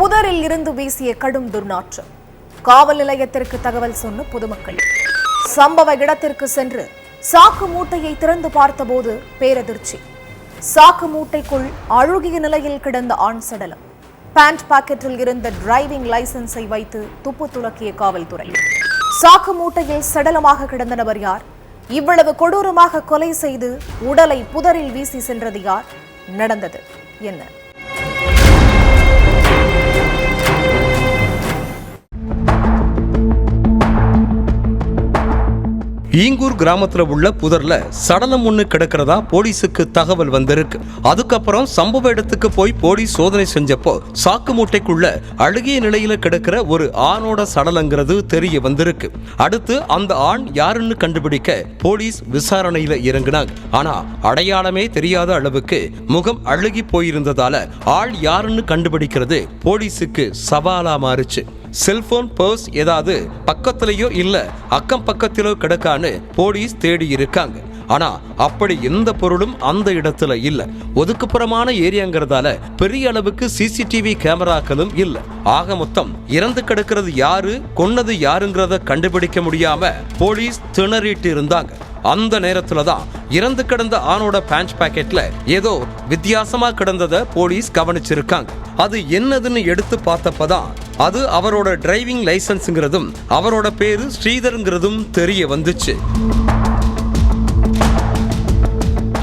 புதரில் இருந்து வீசிய கடும் துர்நாற்றம். காவல் நிலையத்திற்கு தகவல் சொன்ன பொதுமக்கள் சம்பவ இடத்திற்கு சென்று சாக்கு மூட்டையை திறந்து பார்த்தபோது பேரதிர்ச்சி. சாக்கு மூட்டைக்குள் அழுகிய நிலையில் கிடந்த ஆண் சடலம். பேண்ட் பாக்கெட்டில் இருந்த டிரைவிங் லைசன்ஸை வைத்து துப்பு துலக்கிய காவல்துறை. சாக்கு மூட்டையில் சடலமாக கிடந்த நபர் யார்? இவ்வளவு கொடூரமாக கொலை செய்து உடலை புதரில் வீசி சென்றது யார்? நடந்தது என்ன? ஈங்கூர் கிராமத்துல உள்ள புதர்ல சடலம் ஒண்ணு கிடக்கிறதா போலீஸுக்கு தகவல் வந்திருக்கு. அதுக்கப்புறம் சம்பவ இடத்துக்கு போய் போலீஸ் சோதனை செஞ்சப்போ சாக்கு மூட்டைக்குள்ள அழுகிய நிலையில கிடக்கிற ஒரு ஆணோட சடலங்கிறது தெரிய வந்திருக்கு. அடுத்து அந்த ஆண் யாருன்னு கண்டுபிடிக்க போலீஸ் விசாரணையில இறங்கினாங்க. ஆனா அடையாளமே தெரியாத அளவுக்கு முகம் அழுகி போயிருந்ததால ஆள் யாருன்னு கண்டுபிடிக்கிறது போலீஸுக்கு சவாலா மாறுச்சு. செல்போன், பர்ஸ் ஏதாவது பக்கத்திலேயோ இல்ல அக்கம் பக்கத்திலோ கிடக்கான்னு போலீஸ் தேடி இருக்காங்க. ஆனா அப்படி எந்த பொருளும் அந்த இடத்துல இல்ல. ஒதுக்குப்புறமான ஏரியாங்கிறதால பெரிய அளவுக்கு சிசிடிவி கேமராக்களும் இல்ல. ஆக மொத்தம் இறந்து கிடக்கிறது யாரு, கொன்னது யாருங்கிறத கண்டுபிடிக்க முடியாம போலீஸ் திணறிட்டு இருந்தாங்க. அந்த நேரத்துல தான் இறந்து கிடந்த ஆணோட பேண்ட் பாக்கெட்ல ஏதோ வித்தியாசமா கிடந்ததை போலீஸ் கவனிச்சிருக்காங்க. அது என்னதுன்னு எடுத்து பார்த்தப்பதான் அது அவரோட டிரைவிங் லைசன்ஸ்ங்கிறதும் அவரோட பேரு ஸ்ரீதர்ங்கிறதும் தெரிய வந்துச்சு.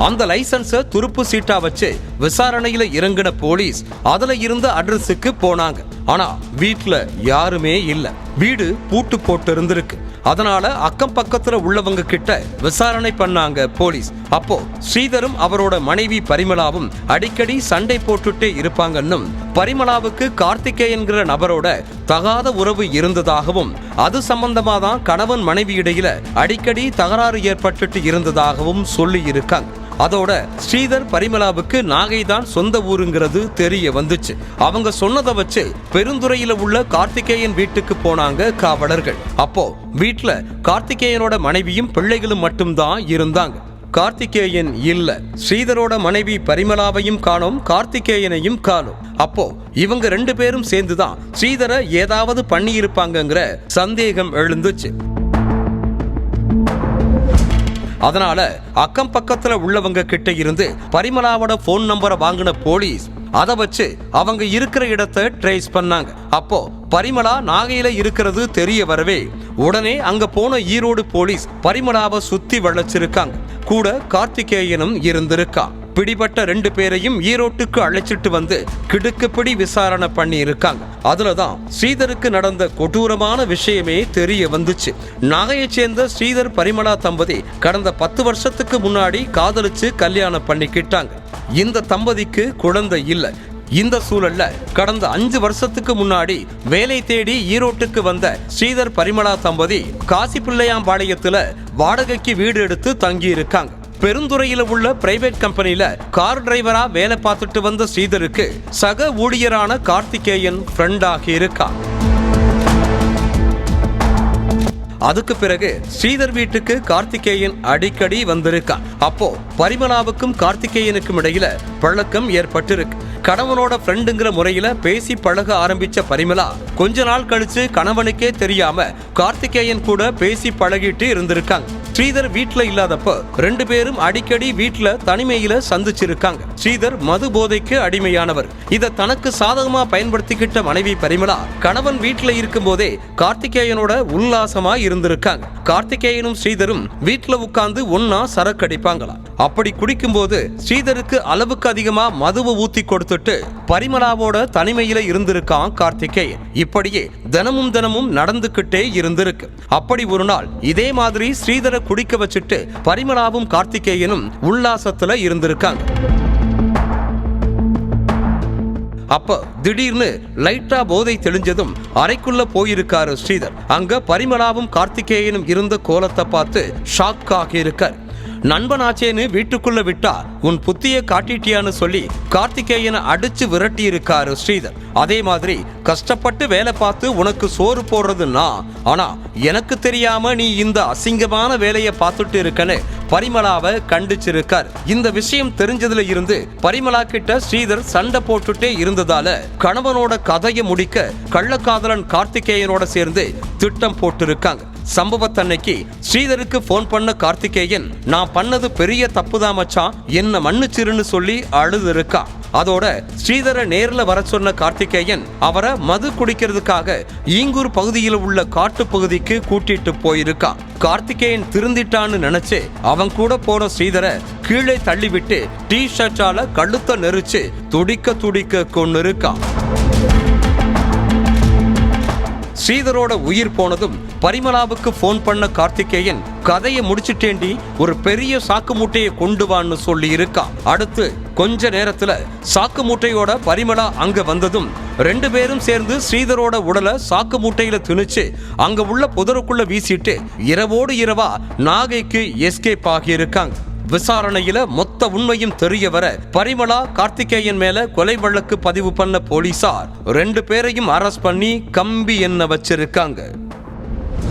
அந்த லைசன்ஸை துருப்பு சீட்டா வச்சு விசாரணையில இறங்கின போலீஸ் அதுல இருந்த அட்ரஸுக்கு போனாங்க. ஆனா வீட்டுல யாருமே இல்ல. வீடு பூட்டு போட்டு இருந்திருக்கு. அதனால அக்கம் பக்கத்துல உள்ளவங்க கிட்ட விசாரணை பண்ணாங்க போலீஸ். அப்போ ஸ்ரீதரும் அவரோட மனைவி பரிமளாவும் அடிக்கடி சண்டை போட்டுட்டே இருப்பாங்கன்னும், பரிமளாவுக்கு கார்த்திகேயன்கிற நபரோட தகாத உறவு இருந்ததாகவும், அது சம்பந்தமா தான் கணவன் மனைவி இடையில அடிக்கடி தகராறு ஏற்பட்டுட்டு இருந்ததாகவும் சொல்லி இருக்காங்க. அதோட ஸ்ரீதர் பரிமளாவுக்கு நாகை தான் சொந்த ஊருங்கிறது தெரிய வந்துச்சு. அவங்க சொன்னதை வச்சு பெருந்துறையில உள்ள கார்த்திகேயன் வீட்டுக்கு போனாங்க காவலர்கள். அப்போ வீட்டுல கார்த்திகேயனோட மனைவியும் பிள்ளைகளும் மட்டும்தான் இருந்தாங்க. கார்த்திகேயன் இல்ல. ஸ்ரீதரோட மனைவி பரிமளாவையும் காணோம், கார்த்திகேயனையும் காணோம். அப்போ இவங்க ரெண்டு பேரும் சேர்ந்துதான் ஸ்ரீதரை ஏதாவது பண்ணி இருப்பாங்கங்கிற சந்தேகம் எழுந்துச்சு. அதனால அக்கம் பக்கத்துல உள்ளவங்க கிட்ட இருந்து பரிமளாவோட போன் நம்பரை வாங்கின போலீஸ் அதை வச்சு அவங்க இருக்கிற இடத்தை ட்ரேஸ் பண்ணாங்க. அப்போ பரிமளா நாகையில இருக்கிறது தெரிய வரவே உடனே அங்க போன ஈரோடு போலீஸ் பரிமளாவை சுத்தி வளைச்சிருக்காங்க. கூட கார்த்திகேயனும் இருந்திருக்கா. பிடிபட்ட ரெண்டு பேரையும் ஈரோட்டுக்கு அழைச்சிட்டு வந்து கிடுக்குப்பிடி விசாரணை பண்ணி இருக்காங்க. அதுலதான் ஸ்ரீதருக்கு நடந்த கொடூரமான விஷயமே தெரிய வந்துச்சு. நாகையை சேர்ந்த ஸ்ரீதர் பரிமளா தம்பதி கடந்த 10 வருஷத்துக்கு முன்னாடி காதலிச்சு கல்யாணம் பண்ணிக்கிட்டாங்க. இந்த தம்பதிக்கு குழந்தை இல்ல. இந்த சூழல்ல கடந்த 5 வருஷத்துக்கு முன்னாடி வேலை தேடி ஈரோட்டுக்கு வந்த ஸ்ரீதர் பரிமளா தம்பதி காசிப்பிள்ளையாம்பாளையத்துல வாடகைக்கு வீடு எடுத்து தங்கி இருக்காங்க. பெருந்துறையில உள்ள பிரைவேட் கம்பெனில கார் டிரைவரா வேலை பார்த்துட்டு வந்த ஸ்ரீதருக்கு சக ஊழியரான கார்த்திகேயன் ஃப்ரெண்டாகி இருக்கான். அதுக்கு பிறகு ஸ்ரீதர் வீட்டுக்கு கார்த்திகேயன் அடிக்கடி வந்திருக்கான். அப்போ பரிமளாவுக்கும் கார்த்திகேயனுக்கும் இடையில பழக்கம் ஏற்பட்டிருக்கு. கணவனோட ஃப்ரெண்டுங்கிற முறையில பேசி பழக ஆரம்பிச்ச பரிமளா கொஞ்ச நாள் கழிச்சு கணவனுக்கே தெரியாம கார்த்திகேயன் கூட பேசி பழகிட்டு இருந்திருக்காங்க. ஸ்ரீதர் வீட்டுல இல்லாதப்ப ரெண்டு பேரும் அடிக்கடி வீட்டுல தனிமையில சந்திச்சிருக்காங்க. ஸ்ரீதர் மது போதைக்கு அடிமையானவர். இத தனக்கு சாதகமா பயன்படுத்திக்கிட்ட மனைவி பரிமளா கணவன் வீட்டுல இருக்கும் போதே கார்த்திகேயனோட உல்லாசமா இருந்திருக்காங்க. கார்த்திகேயனும் ஸ்ரீதரும் வீட்டுல உட்கார்ந்து ஒன்னா சரக்கு அடிப்பாங்களாம். அப்படி குடிக்கும் போது ஸ்ரீதருக்கு அளவுக்கு அதிகமா மதுவை ஊத்தி கொடுத்துட்டு பரிமளாவோட தனிமையில இருந்திருக்கான் கார்த்திகேயன். இப்படியே தினமும் நடந்துகிட்டே இருந்திருக்கு. அப்படி ஒரு நாள் இதே மாதிரி ஸ்ரீதரை குடிக்க வச்சுட்டு பரிமளாவும் கார்த்திகேயனும் உல்லாசத்துல இருந்திருக்காங்க. அப்ப திடீர்னு லைட்டா போதை தெளிஞ்சதும் அறைக்குள்ள போயிருக்காரு ஸ்ரீதர். அங்க பரிமளாவும் கார்த்திகேயனும் இருந்த கோலத்தை பார்த்து ஷாக் ஆகி இருக்கார். நண்பனாச்சேன்னு வீட்டுக்குள்ள விட்டா உன் புத்திய காட்டிட்டியான்னு சொல்லி கார்த்திகேயனை அடிச்சு விரட்டி இருக்காரு ஸ்ரீதர். அதே மாதிரி கஷ்டப்பட்டு வேலை பார்த்து உனக்கு சோறு போடுறதுன்னா, ஆனா எனக்கு தெரியாம நீ இந்த அசிங்கமான வேலையை பார்த்துட்டு இருக்கன்னு பரிமளாவை கண்டிச்சிருக்கார். இந்த விஷயம் தெரிஞ்சதுல இருந்து பரிமளா கிட்ட ஸ்ரீதர் சண்டை போட்டுட்டே இருந்ததால கணவனோட கதையை முடிக்க கள்ளக்காதலன் கார்த்திகேயனோட சேர்ந்து திட்டம் போட்டிருக்காங்க. சம்பவத்தன்னைக்கு ஸ்ரீதருக்கு போன் பண்ண கார்த்திகேயன், நான் பண்ணது பெரிய தப்புதான் மச்சான், என்ன மன்னிச்சிருன்னு சொல்லி அழுது இருக்கா. அதோட ஸ்ரீதரை நேர்ல வர சொன்ன கார்த்திகேயன் அவரை மது குடிக்கிறதுக்காக ஈங்கூர் பகுதியில் உள்ள காட்டு பகுதிக்கு கூட்டிட்டு போயிருக்கா. கார்த்திகேயன் திருந்திட்டான்னு நினைச்சு அவன் கூட போன ஸ்ரீதரை கீழே தள்ளிவிட்டு டி ஷர்ட்டால கழுத்தை நெரிச்சு துடிக்க துடிக்க கொண்டு இருக்கா. ஸ்ரீதரோட உயிர் போனதும் பரிமளாவுக்கு போன் பண்ண கார்த்திகேயன், கதையை முடிச்சிட்டேண்டி, ஒரு பெரிய சாக்கு மூட்டையை கொண்டு வான்னு சொல்லி இருக்கா. அடுத்து கொஞ்ச நேரத்துல சாக்கு மூட்டையோட பரிமளா அங்க வந்ததும் 2 பேரும் சேர்ந்து ஸ்ரீதரோட உடலை சாக்கு மூட்டையில திணிச்சு அங்க உள்ள புதருக்குள்ள வீசிட்டு இரவோடு இரவா நாகைக்கு எஸ்கேப் ஆகியிருக்காங்க. விசாரணையில மொத்த உண்மையும் தெரிய வர பரிமளா கார்த்திகேயன் மேல கொலை வழக்கு பதிவு பண்ண போலீசார் 2 பேரையும் அரெஸ்ட் பண்ணி கம்பி எண்ண வச்சிருக்காங்க.